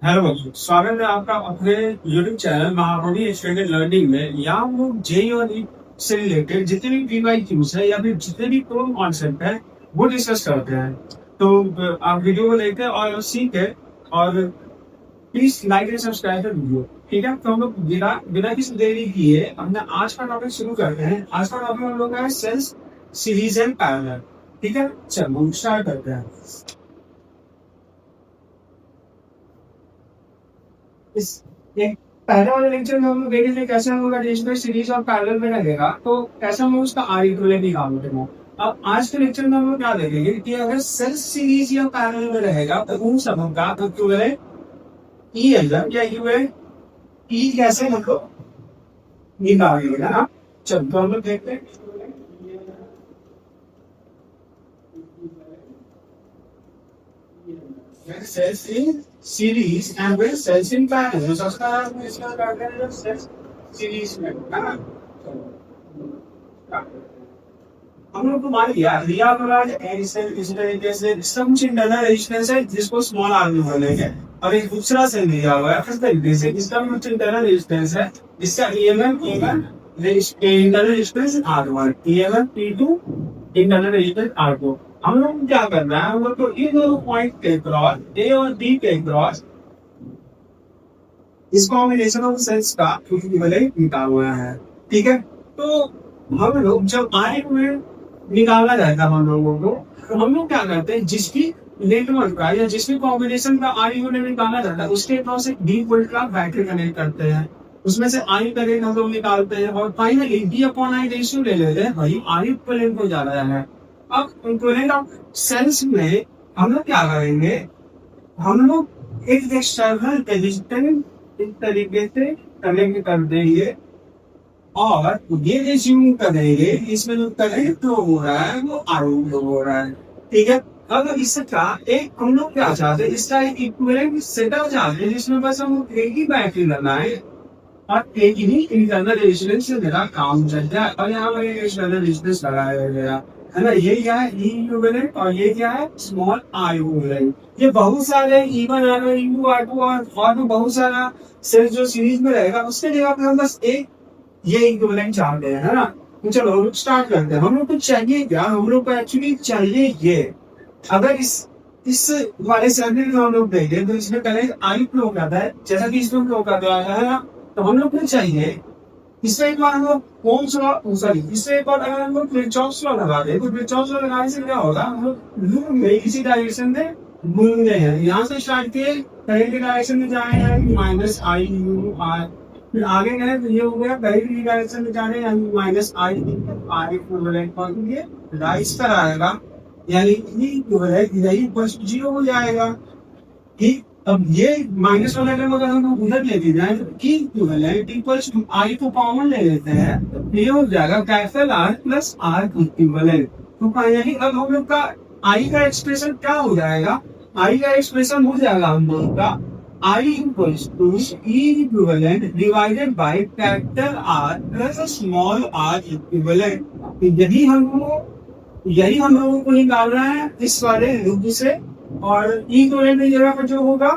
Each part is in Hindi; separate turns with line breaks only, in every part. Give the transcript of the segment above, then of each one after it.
हेलो बच्चों, स्वागत है आपका अपने YouTube channel Mahabodhi student learning में। यहाँ हम लोग जेई और नीट से रिलेटेड जितने भी पीवाईक्यूज है या फिर जितने भी कोर कॉन्सेप्ट है वो डिस्कस करते हैं। तो आप वीडियो को देखें और सीखें, और प्लीज लाइक एंड सब्सक्राइब कर वीडियो। ठीक है, तो हम लोग बिना बिना किसी देरी किए अपना आज का टॉपिक शुरू करते हैं। आज का टॉपिक हम लोग का है सेल्स, सीरीज एंड पैरेलल। ठीक है, चलो हम स्टार्ट करते हैं। इस एक पहले वाले लेक्चर में हम लोग देखे थे कैसे हम लोग का रेशनल सीरीज और पैरेलल में लगेगा, तो कैसे हम लोग उसका आर इक्विवेलेंट निकालते हैं। अब आज के लेक्चर में हम लोग क्या देखेंगे कि अगर सेल्फ सीरीज या पैरेलल में रहेगा तो उन सब का इक्विवेलेंट ई एल या इक्विवेलेंट ई कैसे मतलब निकालेंगे ना। चलो तो हम लोग देखते हैं। cells in series and with cells in parallel. So उसका हम इसका करते हैं जब cells series में है ना। हम लोग को मान लिया बड़ा सेल इस तरीके से सम इंटरनल रेजिस्टेंस है जिसको स्मॉल आर में बोलेंगे, और एक दूसरा सेल दिया हुआ है इस तरीके से इसका कुछ इंटरनल रेजिस्टेंस है जिसका EMF E1 internal resistance R1, EMF P2 internal resistance R2। हम लोग क्या करना है, हम लोग को इन दोनों पॉइंट के क्रॉस ए और बी के क्रॉस इस कॉम्बिनेशन ऑफ सेल्स का इक्विवेलेंट निकालना है। ठीक है, तो हम लोग जब आर इक्विवेलेंट निकालना जाएगा हम लोगों को, तो हम लोग क्या करते हैं, जिस भी नेटवर्क का या जिस भी कॉम्बिनेशन का आर इक्विवेलेंट निकालना जाता है उसके क्रॉस एक डी वोल्ट का बैटरी कनेक्ट करते हैं, उसमें से आई करंट हम लोग निकालते हैं और finally D upon I ratio ले लेते हैं, वही आर इक्विवेलेंट हो जाता है। अब इक्विवेलेंट ऑफ सेल्स में हम लोग क्या करेंगे, हम लोग एक एक्सटर्नल रेजिस्टेंस इस तरीके से कनेक्ट कर देंगे और ये रिज्यूम करेंगे इसमें जो करंट फ्लो हो रहा है वो आउट फ्लो हो रहा है। ठीक है, अब इसका एक हम लोग क्या चाहते हैं, इसका एक इक्विवेलेंट सेटअप चाहते हैं जिसमें बस हम एक ही बैटरी लगाए और एक ही इंटरनल रेजिस्टेंस से मेरा काम चल जाए, और यहाँ पर एक एक्सटर्नल रेजिस्टेंस लगाया गया है ना। ये क्या है, ई इक्विवेलेंट, और ये क्या है, स्मॉल आई इक्विवेलेंट। ये बहुत सारे E1 R1 E2 R2 और भी बहुत सारा सेल्स जो सीरीज में रहेगा उसके जगह पे हम बस एक ये इक्विवेलेंट चाहते हैं, है ना। तो चलो हम लोग स्टार्ट करते हैं। हम लोग को चाहिए क्या, हम लोग को एक्चुअली चाहिए ये, अगर इस वाले सर्किट में हम लोग देखें तो इसमें करंट आई फ्लो करता है जैसा कि इसमें फ्लो कर रहा है ना। तो हम लोग को चाहिए इससे एक बार हम लोग ओम्स लॉ सॉरी इससे एक बार अगर हम लोग किरचॉफ्स लॉ लगा दें तो किरचॉफ्स लॉ लगाने से क्या होगा, हम लोग लूप में इसी डायरेक्शन में घूमते हैं। यहाँ से स्टार्ट किए करंट की डायरेक्शन में जाए माइनस आई यू आर, फिर आगे गए तो ये हो गया करंट की डायरेक्शन में जाने यानी माइनस आई आर इक्विवेलेंट पर ये राइज पर आएगा, यानी ई इक्विवेलेंट यही फर्स्ट जीरो हो जाएगा। ठीक, अब ये माइनस वाला टर्म अगर हम उधर लेके जाए तो की इक्विवेलेंट इक्वल्स टू आई को कॉमन ले लेते हैं तो ये हो जाएगा capital R plus R equivalent. तो फाइनली अब हम लोग का आई का एक्सप्रेशन क्या हो जाएगा, आई का एक्सप्रेशन हो जाएगा हम लोग का I equals to E equivalent divided by capital R plus small are equivalent. यही हम लोगों को निकालना है इस वाले लूप से, और ई इक्विवेलेंट की जगह पर जो होगा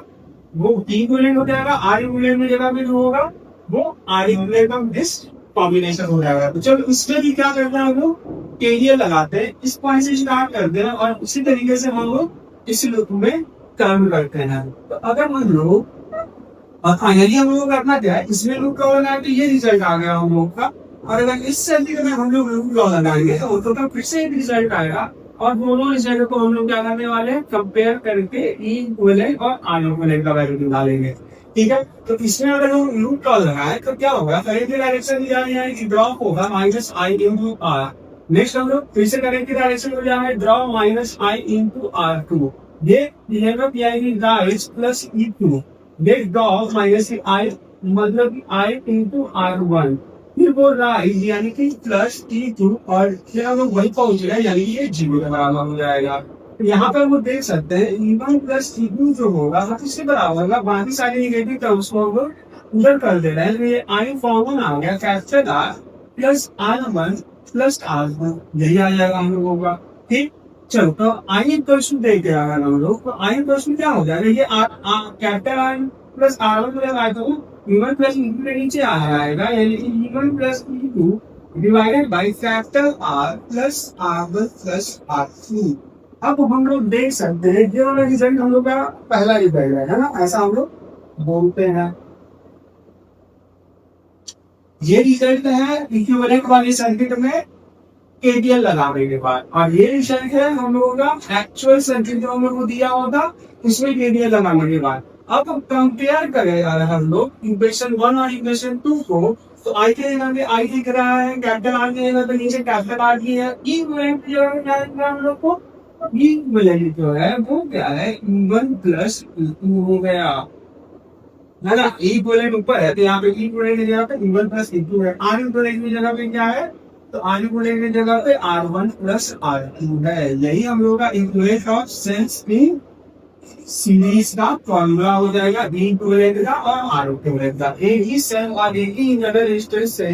वो ई इक्विवेलेंट हो जाएगा, आर इक्विवेलेंट की जगह पे जो होगा वो R equivalent of this combination हो जाएगा। तो चलो इसमें भी क्या करते हैं, हम लोग केवीएल लगाते हैं, इस पॉइंट से स्टार्ट करते हैं और उसी तरीके से हम लोग इस लूप में काम करते हैं। तो अगर हम लोग और फाइनली हम लोग करना क्या है, इसमें लूप का लगाए तो ये रिजल्ट आ गया हम लोग का, और अगर इस सर्किट में हम लोग लूप लॉ लगाएंगे तो फिर से एक रिजल्ट आएगा, और दोनों रिजल्ट को हम लोग क्या करने वाले हैं, कंपेयर करके ई इक्विवेलेंट और आर इक्विवेलेंट का वैल्यू निकालेंगे। ठीक है, तो इसमें अगर हम लूप लॉ लगाए तो क्या होगा, करंट की डायरेक्शन में जाने यानी कि ड्रॉप होगा minus I into R. Next हम लोग फिर से करंट की डायरेक्शन में जाएंगे, drop minus I into R two. ये राइज प्लस ई टू, ये ड्रॉप माइनस आई मतलब आई इंटू आर वन, फिर वो राइज यानी कि प्लस टी टू, और फिर हम लोग वही पहुंच गए यानी कि ये जीरो के बराबर हो जाएगा। तो यहाँ पर वो देख सकते हैं E1 प्लस T2 जो होगा वो किसके बराबर होगा, बाकी सारी निगेटिव टर्म्स को हम लोग उधर कर दे रहे हैं। तो ये आई कॉमन आ गया, capital R plus R1 plus R2, यही आ जाएगा हम लोगों का। ठीक, चलो तो आई क्वेश्चन देखते हैं अगर हम लोग, तो आई क्वेश्चन क्या हो जाएगा, ये capital R plus R one plus R two ई1 प्लस ई2 के नीचे आ आएगा, यानी कि ई1 प्लस ई2 divided by capital R plus R one plus R two. अब हम लोग देख सकते हैं ये वाला रिजल्ट हम लोग का पहला रिजल्ट है ना, ऐसा हम लोग बोलते हैं। ये रिजल्ट है इक्विवेलेंट वाले सर्किट में केटीएल लगाने के बाद, और ये रिजल्ट है हम लोगों का एक्चुअल सर्किट जो हम लोग को दिया हुआ था उसमें केटीएल लगाने के बाद। अब कंपेयर करेगा हम लोग इक्वेशन 1 और इक्वेशन 2 को, तो आई के जगह पे आई दिख रहा है, कैपिटल आर की जगह पे नीचे कैपिटल आर की है, इक्विवेलेंट की जगह पे क्या दिख रहा है हम लोग को, इक्विवेलेंट जो है वो क्या है E1 प्लस E2 हो गया है ना। इक्विवेलेंट ऊपर है तो यहाँ पे इक्विवेलेंट की जगह पे E1 प्लस E2 है, आर इक्विवेलेंट की जगह पे क्या है, तो आर इक्विवेलेंट की जगह पे R1 प्लस R2 है। यही हम लोग का equivalent of cells in series का फॉर्मूला हो जाएगा, बी इक्विवेलेंट का और आर इक्विवेलेंट का। एक ही सेल और एक ही इंटरनल रेजिस्टेंस से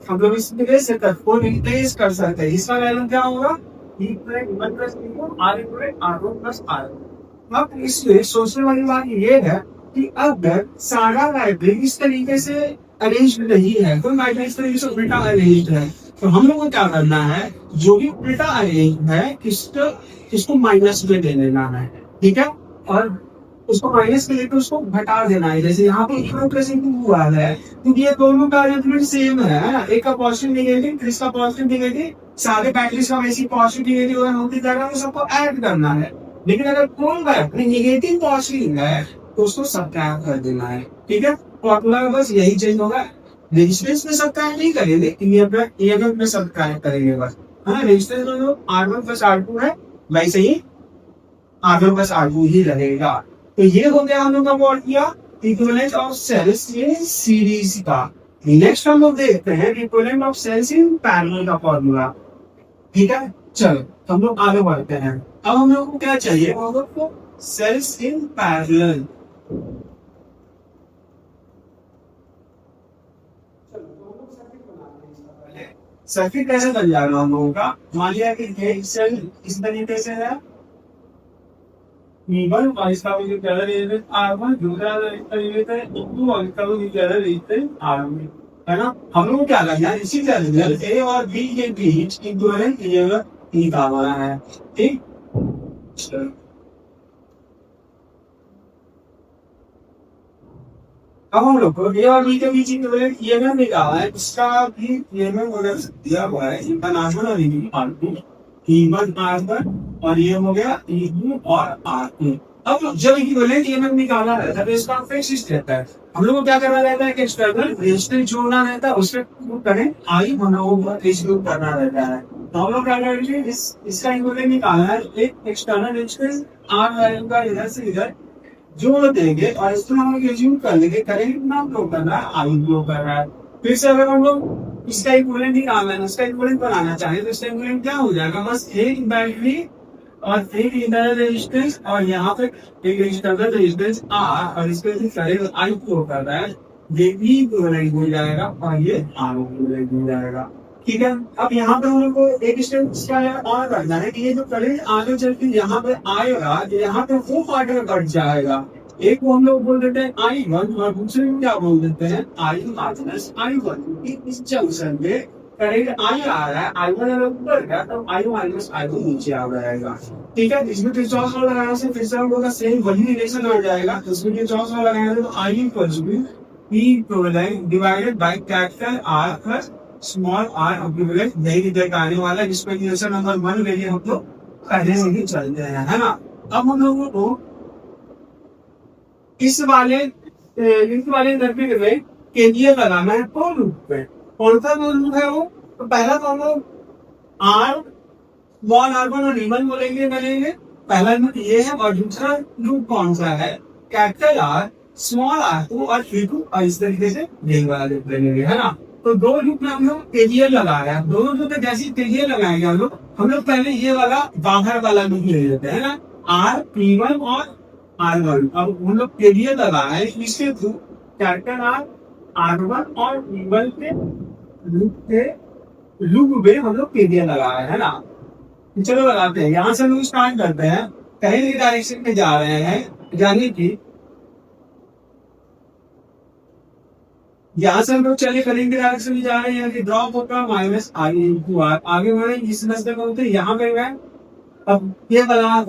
हम लोग इस तरह से को रिप्लेस कर सकते हैं। इसका वैल्यू क्या होगा, equivalent E1 plus E2 R equivalent R1 plus R2। अब इसमें सोचने वाली बात ये है कि अगर सारा लाइब्रेरी इस तरीके से अरेंज नहीं है, कोई लाइब्रेरी इस तरीके से उल्टा अरेंज है, तो हम लोग को क्या करना है, जो भी उल्टा अरेंज है इसको माइनस में दे देना है, ठीक है, और उसको माइनस में लेकर उसको घटा देना है। जैसे यहाँ पे इक्वल प्लस इनटू हुआ है क्योंकि ये दोनों का अरेंजमेंट सेम है, एक का पॉजिटिव नेगेटिव फिर इसका पॉजिटिव नेगेटिव, सारे बैटरीज का वैसी पॉजिटिव नेगेटिव अगर होती तरह वो सबको ऐड करना है। लेकिन अगर कोई बैटरी नेगेटिव पॉजिटिव है तो उसको सब्ट्रैक्ट कर देना है, ठीक है। फॉर्मूला में बस यही चेंज होगा, रेजिस्टेंस में सब्ट्रैक्ट नहीं करेंगे, ईएमएफ में सब्ट्रैक्ट करेंगे बस। हाँ, रेजिस्टेंस में जो R1 प्लस R2 है वैसे ही R1 प्लस R2 ही रहेगा। तो ये हो गया हम लोग का वर्ड किया equivalent of cells in series का। नेक्स्ट हम लोग देखते हैं equivalent of cells in parallel का फॉर्मूला, ठीक है। चलो हम लोग आगे बढ़ते हैं। अब हम लोग को क्या चाहिए, हम लोग को सेल्स इन पैरेलल। सर्किट कैसे बन जाएगा हम लोगों का, मान लिया कि एक सेल इस तरीके से है E1 और इसका भी क्या है R1, दूसरा इस तरीके से E2 और इसका भी क्या है R1, है ना। हम लोग क्या करना है, इसी तरह A और B के बीच इक्विवेलेंट निकालना है, ठीक। अब हम लोग को ए और बी के बीच इक्विवेलेंट ईएमएफ निकालना है, इसका भी ईएमएफ वगैरह दिया हुआ है, इनका नाम है R2 E1 R1 और ये हो गया E2 और R2। अब जब इक्विवेलेंट ईएमएफ निकालना रहता है तो इसका फिक्स रहता है, हम लोग को क्या करना रहता है कि एक्सटर्नल रेजिस्टेंस जोड़ना रहता है, उससे करेंट आई रेजिस्टेंस करना रहता है। तो हम लोग क्या करेंगे, इसका इक्विवेलेंट निकालना है, एक एक्सटर्नल रेजिस्टेंस R वैल्यू का इधर से इधर जोड़ देंगे और इसको हम लोग एज्यूम कर लेंगे करंट ना फ्लो कर रहा है, आई फ्लो कर रहा है। फिर से अगर हम लोग इसका इक्विवेलेंट निकालना है, इसका इक्विवेलेंट बनाना चाहे तो इसका इक्विवेलेंट क्या हो जाएगा, बस एक बैटरी और एक इंटरनल रेजिस्टेंस और यहाँ पे एक एक्सटर्नल रेजिस्टेंस R और इसके करंट आई फ्लो कर रहा है, ये भी इक्विवेलेंट हो जाएगा और ये R इक्विवेलेंट हो जाएगा, ठीक है। अब यहाँ पे हम लोग को एक स्टेप क्या है और करना है कि ये जो करंट आगे चल के यहाँ पे आएगा, यहाँ पे वो पार्ट में कट जाएगा। एक को हम लोग बोल देते हैं I1 और दूसरे को क्या बोल देते हैं I माइनस I1। इस जंक्शन पे करंट I आ रहा है, I1 अगर ऊपर गया तो I माइनस I2 नीचे आ जाएगा, ठीक है। इसमें किरचॉफ लॉ लगाने से फिर से हम लोग का सेम वही रिलेशन आ जाएगा। इसमें किरचॉफ लॉ लगाएंगे तो I equals to P equivalent divided by capital R plus small r equivalent नहीं रिजल्ट आने वाला, जिसमें इक्वेशन नंबर 1 के लिए हम लोग पहले से ही चलते हैं, है ना। अब हम लोगों को इस वाले सर्किट में केवीएल लगाना है फॉर लूप में। कौन सा लूप है वो, तो पहला तो हम लोग R स्मॉल R1 और E1 बोलेंगे बनेंगे, पहला लूप ये है। और दूसरा लूप कौन सा है, कैपिटल R स्मॉल R2 और E2 और इस तरीके से यही वाला लूप लेंगे, है ना। तो दो लूप में हम लोग केवीएल लगाया, दोनों लूप में जैसे केवीएल लगाएंगे हम लोग पहले ये वाला बाहर वाला लूप ले लेते हैं ना, R P1 और R1। अब हम लोग केवीएल लगाए इसके थ्रू कैपिटल R R1 और E1 के लूप में हम लोग केवीएल लगाए, है ना। चलो लगाते हैं, यहाँ से हम लोग स्टार्ट करते हैं, पहले डायरेक्शन में जा रहे हैं, यानी कि यहाँ से हम लोग चले करंट की डायरेक्शन में जा रहे हैं, यानी कि ड्रॉप होगा माइनस आई इंटू आर, आगे बढ़े इस रास्ते को होते यहाँ पे मैं अब ये वाला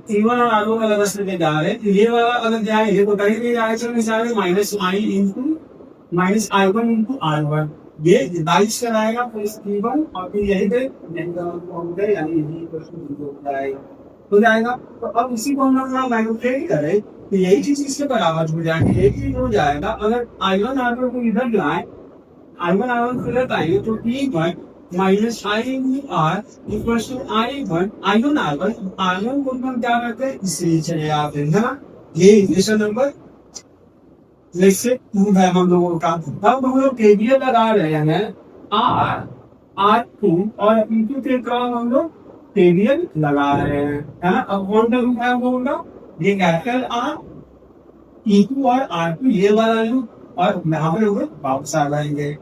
T1 और R1 वाला रास्ते में जा रहे हैं, ये वाला अगर जाए ये तो करंट की डायरेक्शन में जा रहे हैं minus I into minus I one into R one, ये बाईस कराएगा फिर T1 और फिर यही पे यानी हो जाएगा। तो अब इसी को हम लोग मैनिपुलेट करें तो यही चीज इसके बराबर हो जाएगी, एक चीज हो जाएगा। अगर I1 R1 को इधर लाए, I1 R1 को इधर लाएंगे तो T1 minus I into R equal to I1 I1 R1 को हम क्या करते हैं इससे चले आते हैं ना, ये इक्वेशन नंबर जैसे टू है हम लोगों का। अब हम लोग केवीएल लगा रहे हैं R2 और इंटू के क्रम हम लोग केवीएल लगा रहे हैं, है ना। अब कौन सा रूप है वो होगा ये कैपिटल R E2 और R2 ये वाला लूप, और यहाँ पे लोग वापस आ जाएंगे,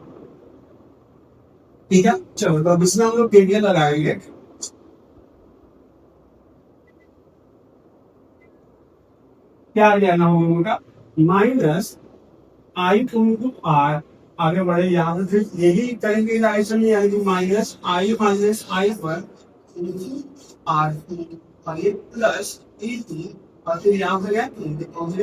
ठीक है। चलो तो अब इसमें हम लोग केवीएल लगाएंगे। क्या लेना होगा माइनस आई इंटू आर, आगे बढ़े यहाँ से फिर यही करेंगे डायरेक्शन में, यानी minus I one R plus E two, और फिर यहाँ पे क्या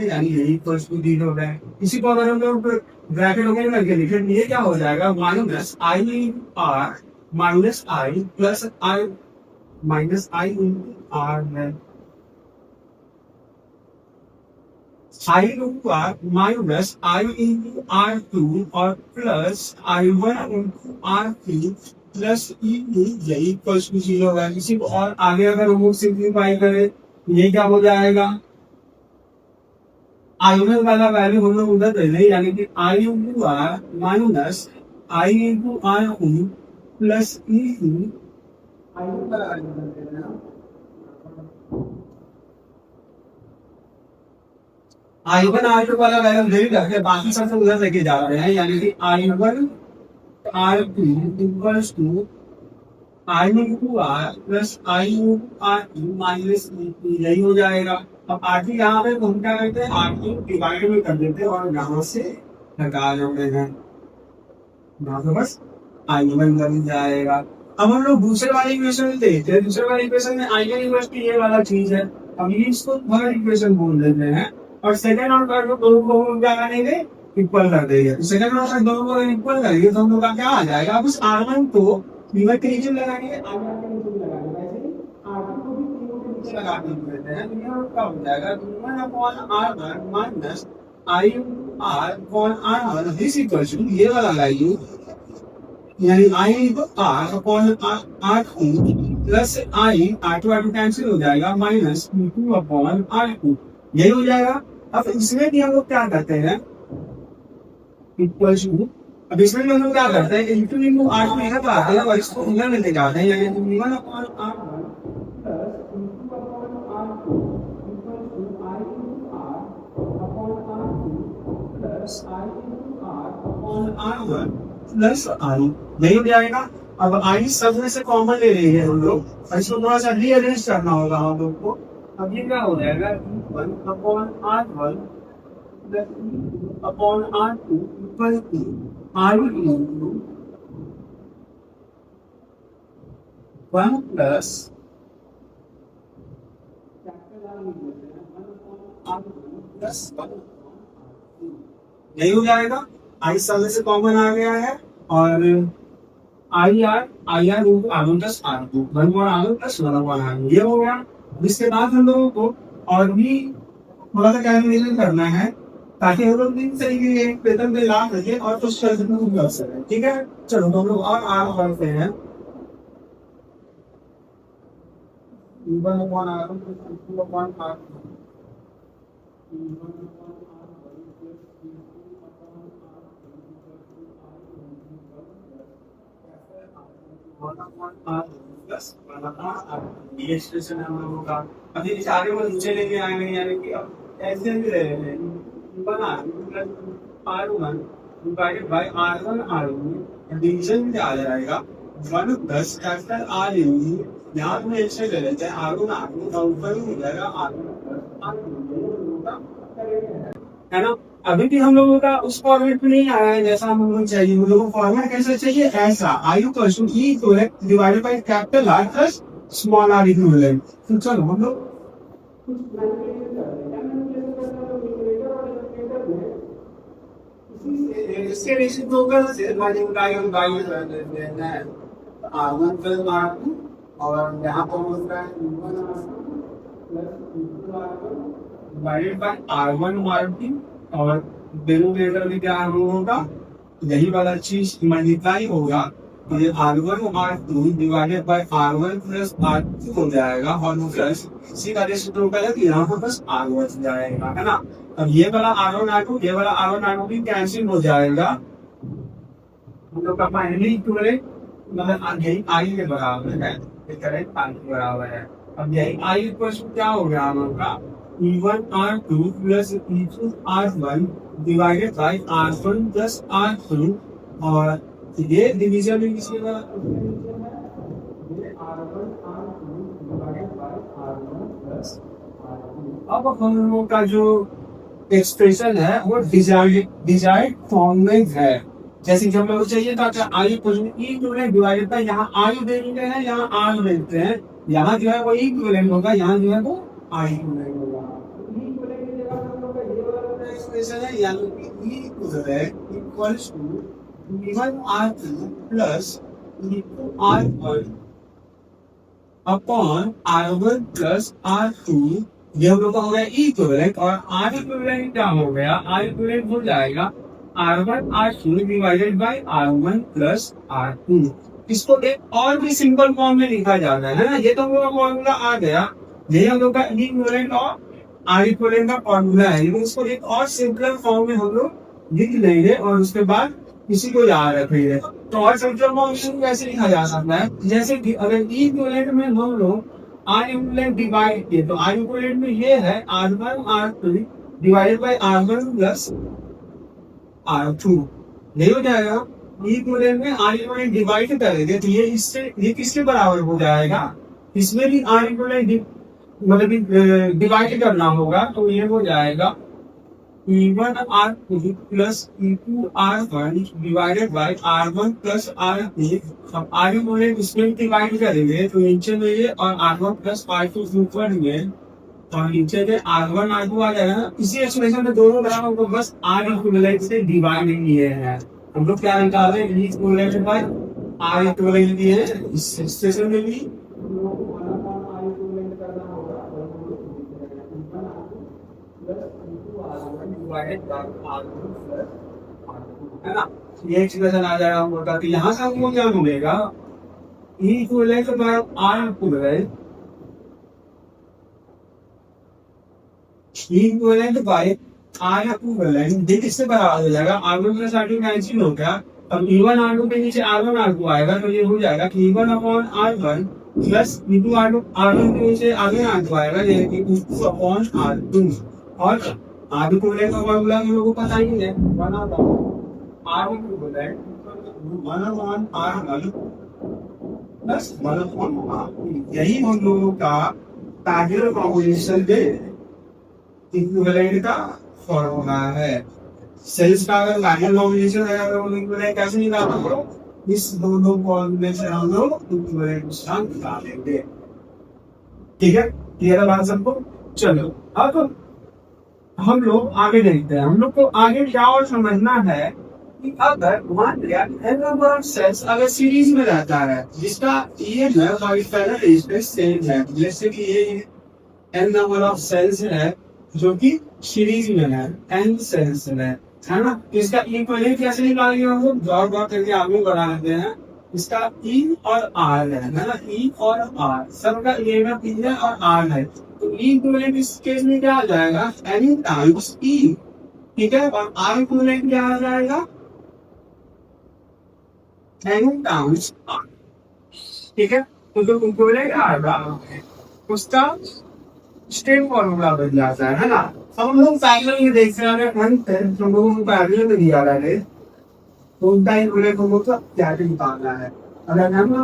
यानी यही इक्वल्स टू डी हो गया। इसी को अगर हम लोग ब्रैकेट वगैरह करके लिखें ये क्या हो जाएगा minus I R minus I plus I minus I into R है I into R minus I into R two और plus I one into R two plus E two, यही इक्वल्स टू जीरो है। इसी को और आगे अगर हम लोग सिंप्लीफाई करें ये क्या हो जाएगा I1 वाला वैल्यू हम लोग उधर दे दें, यानी कि I into R minus I into R two plus E two, I1 R2 वाला वैल्यू नहीं रखे, बाकी सब उधर लेके जा रहे हैं, यानी कि I1 R2 equals to I into R plus I into R two minus यही हो जाएगा। अब R2 यहाँ पे हम क्या करते हैं R2 डिवाइड में कर देते हैं और यहाँ से हटा देते हैं, यहाँ पे बस I1 बन जाएगा। अब हम लोग दूसरे वाले इक्वेशन देखते हैं, दूसरे वाले इक्वेशन में I1 इक्वल्स टू ये वाला चीज है, अब ये इसको थर्ड इक्वेशन बोल देते हैं, और सेकंड और थर्ड को दोनों को क्या करेंगे इक्वल कर देंगे। सेकंड और थर्ड दोनों को इक्वल करेंगे तो हम लोग का क्या आ जाएगा, अब उस R1 को नीचे के नीचे लगाएंगे, R1 के नीचे लगाएंगे, वैसे ही R2 को भी तीनों के नीचे लगा देते हैं, तो ये क्या हो जाएगा V1 upon R1 minus I R upon R1 this equals to ये वाला वैल्यू, यानी I into R upon R2 plus I R2 cancel हो जाएगा माइनस V2 अपॉन R2, यही हो जाएगा। अब इसमें भी हम लोग क्या करते हैं इक्वल्स टू, अब इसमें हम लोग क्या करते हैं इंटू इंटू R2 यहाँ पर आते हैं और इसको इधर में ले जाते हैं, यानी V1 upon R1 plus V2 upon R2 equals to I into R upon R2 plus I into R upon R1 plus I, यही हो जाएगा। अब आई सब में से कॉमन ले रही है हम लोग, और इसको थोड़ा सा रीअरेंज करना होगा हम लोग को। अब ये क्या हो जाएगा V1 upon R1 plus V2 upon R2 equal to I into 1 plus यही हो जाएगा। आई सब में से कॉमन आ गया है, और I R root R1 plus R2 1 और R1 प्लस 1 R2 ये हो गया। इसके बाद हम लोगों को और भी थोड़ा सा कैलकुलेशन करना है ताकि हम लोग दिन से ये वेतन पे लाभ रखे और कुछ कर सके, ठीक है। चलो तो हम लोग और आर करते हैं, ये स्टेशन है हम लोगों का। अभी इस आगे को नीचे लेके आएंगे, यानी कि अब ऐसे भी रहे हैं बना R1 divided by R1 R2 division में आ जाएगा 1 प्लस कैपिटल R इंटू यहाँ में ऐसे ले लेते हैं आर वन आर टू, ऊपर ही हो जाएगा आर है ना। अभी भी हम लोगों का उस फॉर्मेट में नहीं आया है जैसा हम लोगों को चाहिए। हम लोगों को फॉर्मेट कैसे चाहिए, ऐसा I equal E equivalent divided by capital R plus small are equivalent. तो चलो हम लोग इसके रेसिप्रोकल से R one plus R two, और यहाँ पर होता है divided by R one R two, और डिनोमिनेटर में क्या होगा, यही वाला चीज मल्टीप्लाई होगा, ये R one R two divided by R one plus R two हो जाएगा, और प्लस इसी का रेसिप्रोकल है कि यहाँ पर बस आर वन जाएगा, है ना। अब ये वाला आर वन आर टू, ये वाला आर वन आर टू भी कैंसिल हो जाएगा। हम लोग का फाइनली इक्विवेलेंट मतलब यही आई के बराबर है, करेक्ट आई के बराबर है। अब यही आई इक्वल क्या हो गया हम लोग का, E1 R2 plus E2 R1 divided by R1 plus R2, और ये डिवीजन में किसी का अब हम लोगों का जो एक्सप्रेशन है वो डिजायर्ड फॉर्म में है। जैसे कि हम लोग चाहिए था कि आई इक्विवेलेंट डिवाइडेड बाय, यहाँ आई देते हैं, यहाँ आर देते हैं, यहाँ जो है वो इक्विवेलेंट होगा, यहाँ जो है वो आई इक्विवेलेंट होगा। एक्सप्रेशन है यानी कि E equivalent equals to E1 R2 plus E2 R1 upon R1 plus R2, ये हम लोग का हो गया ई इक्विवेलेंट, और आर इक्विवेलेंट क्या हो गया, आर इक्विवेलेंट हो जाएगा R1 R2 divided by R1 plus R2। इसको एक और भी सिंपल फॉर्म में लिखा जाता है ना, ये तो हम लोग का फॉर्मूला आ गया, ये हम लोग का ई इक्विवेलेंट और आर इक्विवेलेंट का फॉर्मूला है, लेकिन उसको एक और सिंपल फॉर्म में हम लोग लिख लेंगे और उसके बाद इसी को याद रखेंगे। तो और सिंपल फॉर्म कैसे लिखा जा सकता है, जैसे कि अगर ई इक्विवेलेंट में हम लोग आर इक्विवेलेंट डिवाइड किए तो आर इक्विवेलेंट में ये है R1 R2 divided by R1 plus R2, नहीं हो जाएगा। ई इक्विवेलेंट में आर इक्विवेलेंट डिवाइड करेंगे तो ये इससे ये किसके बराबर हो जाएगा, इसमें भी आर इक्विवेलेंट मतलब डिवाइड करना होगा, तो ये हो जाएगा E1 R2 plus E2 R1 divided by R1 plus R2। अब आर इक्विवेलेंट इसमें डिवाइड करेंगे तो नीचे में ये और R1 प्लस R2 ऊपर में, और नीचे में R1 R2 आ जाएगा ना। इसी एक्सप्रेशन में दोनों बराबर को बस आर इक्विवेलेंट से डिवाइड किए हैं। हम लोग क्या निकाल रहे हैं, ई इक्विवेलेंट बाय आर इक्विवेलेंट दिए हैं, इस एक्सप्रेशन में भी है ना, ये एक्सप्रेशन आ जाएगा हम लोग का। यहाँ से हमको क्या मिलेगा, E equivalent by R equivalent, E equivalent by R equivalent, ये किससे बराबर हो जाएगा, R1 प्लस R2 कैंसिल हो गया। अब E1 R2 के नीचे R1 R2 आएगा तो ये हो जाएगा कि E1 upon R1 plus E2 R2, R1 के नीचे R1 R2 आएगा, ये E2 अपॉन R2, और आर इक्विवेलेंट का फॉर्मूला हम लोगों को पता ही है, बना था R equivalent 1 upon R1 plus 1 upon R2। यही हम लोगों का पैरेलल कॉम्बिनेशन के इक्विवेलेंट का फॉर्मूला है। सेल्स का अगर पैरेलल कॉम्बिनेशन है तो इक्विवेलेंट कैसे निकालेंगे, इस दोनों फॉर्मूले से हम लोग इक्विवेलेंट निकालेंगे। ठीक है, क्लियर है बात सबको। चलो अब हम लोग आगे देखते हैं। हम लोग को आगे क्या और समझना है कि अगर मान लिया n नंबर ऑफ सेल्स अगर सीरीज में रहता है जिसका ये है सेम है, जैसे कि ये n नंबर ऑफ सेल्स है जो कि सीरीज में है, n सेल्स है ना, इसका इक्विवेलेंट कैसे निकालेंगे, हम लोग डॉट डॉट करके आगे बढ़ा लेते हैं। इसका E और R है ना, E और R सबका ये ना P है और R है, तो E इक्विवेलेंट इस केस में क्या आ जाएगा, N टाइम्स E, ठीक है, और R इक्विवेलेंट क्या आ जाएगा, N टाइम्स R, ठीक है। तो जो इक्विवेलेंट आएगा उसका स्टेट फॉर्मूला बन जाता है ना। अब हम लोग पैरेलल ये देख रहे हैं, हम लोगों को पैरेलल में दिया रहा है तो उनका इक्विवेलेंट हम लोग को क्या निकालना है। अगर हम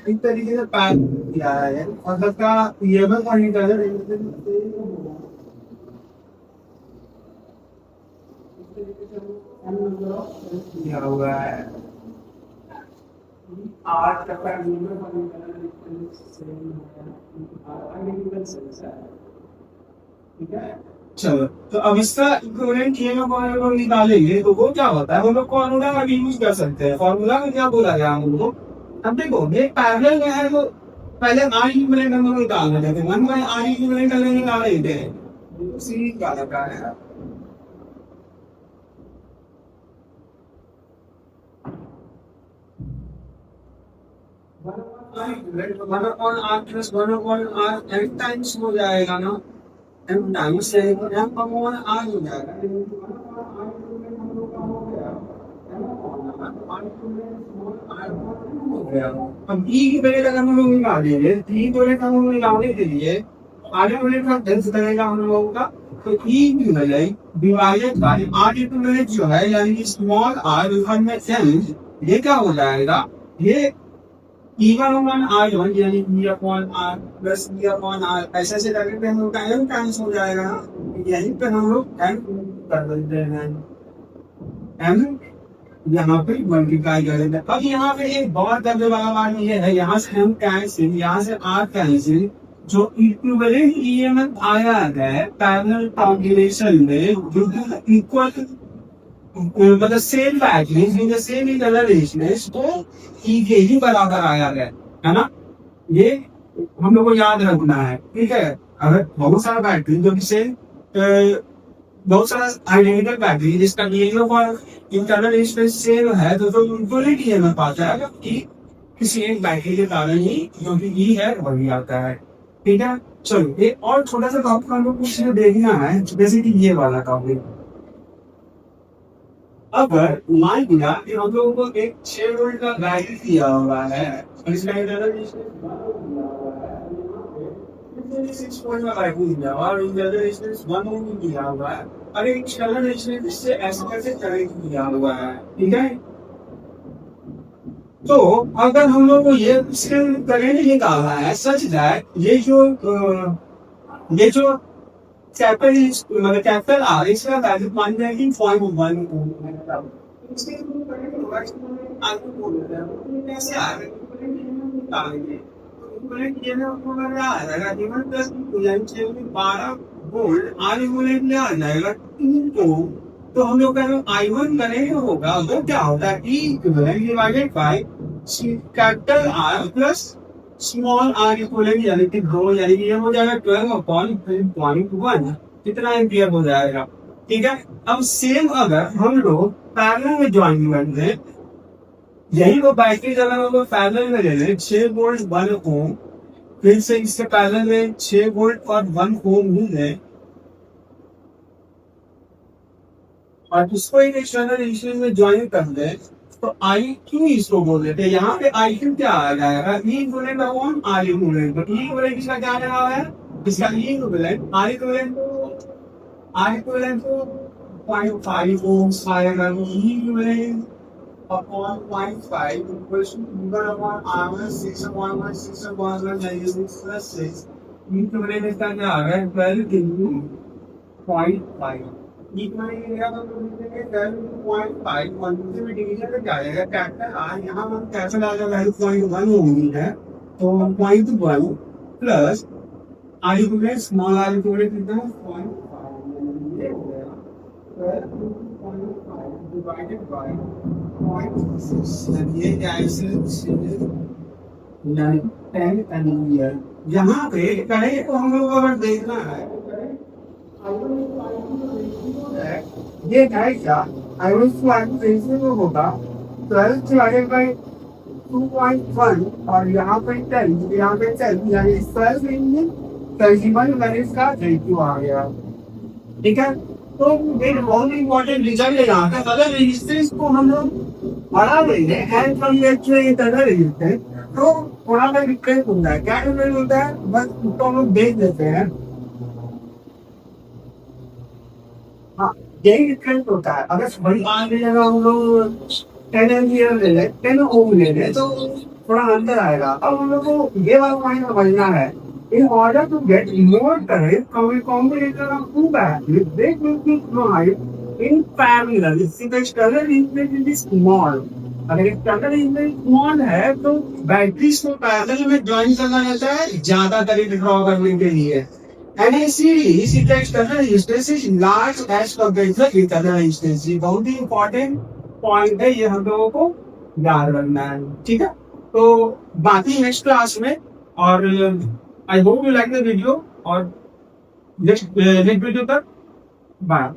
इस तरीके से पैक किया है और सबका ईएमआई का इंटरनल किया हुआ है। 8 टका ठीक है। चलो तो अब इसका इक्विवेलेंट ईएमएफ हम लोग निकालेंगे तो वो क्या होता है, हम लोग फॉर्मूला का भी यूज कर सकते हैं। फॉर्मूला में क्या बोला गया हम लोग, अब देखो ये पैरेलल में है तो पहले आर इक्विवेलेंट हम लोग निकाल लेते थे, 1 बाय आर इक्विवेलेंट अगर निकाल लेते हैं सीरीज वाला का है one upon R plus one upon R N times हो जाएगा ना, एम टाइम्स से एम अपॉन आर हो जाएगा। अब ई की वैल्यू अगर हम लोग निकालेंगे, ई की वैल्यू हम लोग निकालने के लिए आर की वैल्यू का टेंस करेगा हम लोगों का, तो ई की वैल्यू डिवाइडेड बाय आर की वैल्यू जो है यानी कि स्मॉल आर विभाग में एन, ये क्या हो जाएगा, ये E1 R1 यानी E upon R plus E upon R ऐसे ऐसे करके हम लोग का M टाइम्स हो जाएगा ना, यहीं पे हम लोग M कर देते हैं, M यहाँ पे मल्टीप्लाई कर देते हैं। अब यहाँ पे एक बहुत दर्जे वाला बात ये है, यहाँ से M कैंसिल, यहाँ से R कैंसिल, जो इक्विवेलेंट ईएमएफ आया है पैरेलल कॉम्बिनेशन में जो इक्वल मतलब same battery in the same internal resistance तो ई के ही बराबर आया है ना, ये हम लोग को याद रखना है। ठीक है, अगर बहुत सारा बैटरी जो कि सेम बहुत सारा आइडेंटिकल बैटरी जिसका ईएमएफ और इंटरनल रेजिस्टेंस सेम है तो इक्विवेलेंट ईएमएफ आता है कि किसी एक बैटरी के कारण ही जो कि ई है वही आता है। ठीक है, चलो एक और छोटा सा टॉपिक हम लोग को देखना है जैसे कि ये वाला टॉपिक, अगर मान लिया कि हम लोगों को एक 6 वोल्ट का बैटरी दिया हुआ है और इसका इंटरनल रेजिस्टेंस 6 वोल्ट का बैटरी दिया हुआ और इंटरनल रेजिस्टेंस 1 ओम दिया हुआ है और एक एक्सटर्नल रेजिस्टेंस इससे ऐसे कैसे करंट दिया हुआ है। ठीक है, तो अगर हम लोग को ये करंट निकालना है सच दैट ये जो कैपिटल आर इसका वैल्यू मान लिया कि 0.1 इसके आगे बोल रहे हैं कैसे आगे डालेंगे इक्विवेलेंट ये ना आपको क्या आ जाएगा इवन प्लस इक्विवेलेंट से 12 वोल्ट आर इक्विवेलेंट में आ जाएगा 2 तो हम लोग का जो I1 करेंगे होगा वो क्या होता है E equivalent divided by capital R plus small are equivalent यानी कि 2 यानी कि ये हो जाएगा 12 अपॉन 0.1 कितना एम्पियर हो जाएगा। ठीक है, अब सेम अगर हम लोग पैरेलल में ज्वाइन कर दें, यही वो बैटरी अगर हम लोग पैरेलल में ले लें 6 वोल्ट 1 ओम, फिर से इससे पैरेलल में 6 वोल्ट और 1 ओम मिले और उसको एक एक्सटर्नल रेजिस्टेंस में ज्वाइन कर दें तो आई क्यू इसको बोल देते हैं। यहाँ पे आई क्यू क्या आ जाएगा, ई इक्विवेलेंट अपॉन आर इक्विवेलेंट, तो ई इक्विवेलेंट किसका क्या लगा हुआ है, इसका ई इक्विवेलेंट आर इक्विवेलेंट को 0.5 ओम्स आएगा, E equivalent upon 0.5 equals to E1 upon R1 6 upon 1 6 upon 1 6 plus 6 E equivalent इसका क्या आ गया 12 into 0.5 इक्विवेलेंट एरिया का तो लिखेंगे 12.5 क्वांटिटी में डिवीजन में जाएगा कैपिटल आर, यहाँ हम कैपिटल आर का वैल्यू 0.1 होगी है तो 0.1 plus R equivalent small are equivalent कितना है 0.5 ये हो गया 12.5 डिवाइडेड बाय 0.6 ये क्या है यानी 10 एम्पियर। यहाँ पे करेंगे तो हम लोग अगर देखना है ये है क्या I1 को होगा 12 डिवाइडेड बाय 2.1 और यहाँ पे 10 यानी 12 में 31 वैल्यूज का रेशियो आ गया। ठीक है, तो एक बहुत इंपॉर्टेंट रिजल्ट है यहाँ का, अगर रेजिस्टेंस को हम लोग बढ़ा देंगे एंड फ्रॉम इंटरनल रेजिस्टेंस तो थोड़ा सा डिफरेंस होता है। क्या डिफरेंस होता है बस उसको हम लोग देख देते हैं। हाँ, यही डिफरेंस होता है। अगर बड़ी मान लीजिएगा हम लोग 10 एम्पियर ले लें 10 ओम ले लें तो थोड़ा अंतर आएगा। अब हम लोग को ये वाला पॉइंट समझना है, in order to get more current from a combinator of two batteries, they will be joined in parallel. इससे तो external impedance is small। अगर external impedance small है तो बैटरीज को पैरेलल में ज्वाइन करना रहता है ज्यादा करंट ड्रॉ करने के लिए। And a series, if the external resistance is large as compared to the internal resistance, ये बहुत ही important point है, ये हम लोगों को याद रखना है। ठीक है, तो बाकी नेक्स्ट क्लास में, और I hope you like the video, और नेक्स्ट वीडियो तक बाय।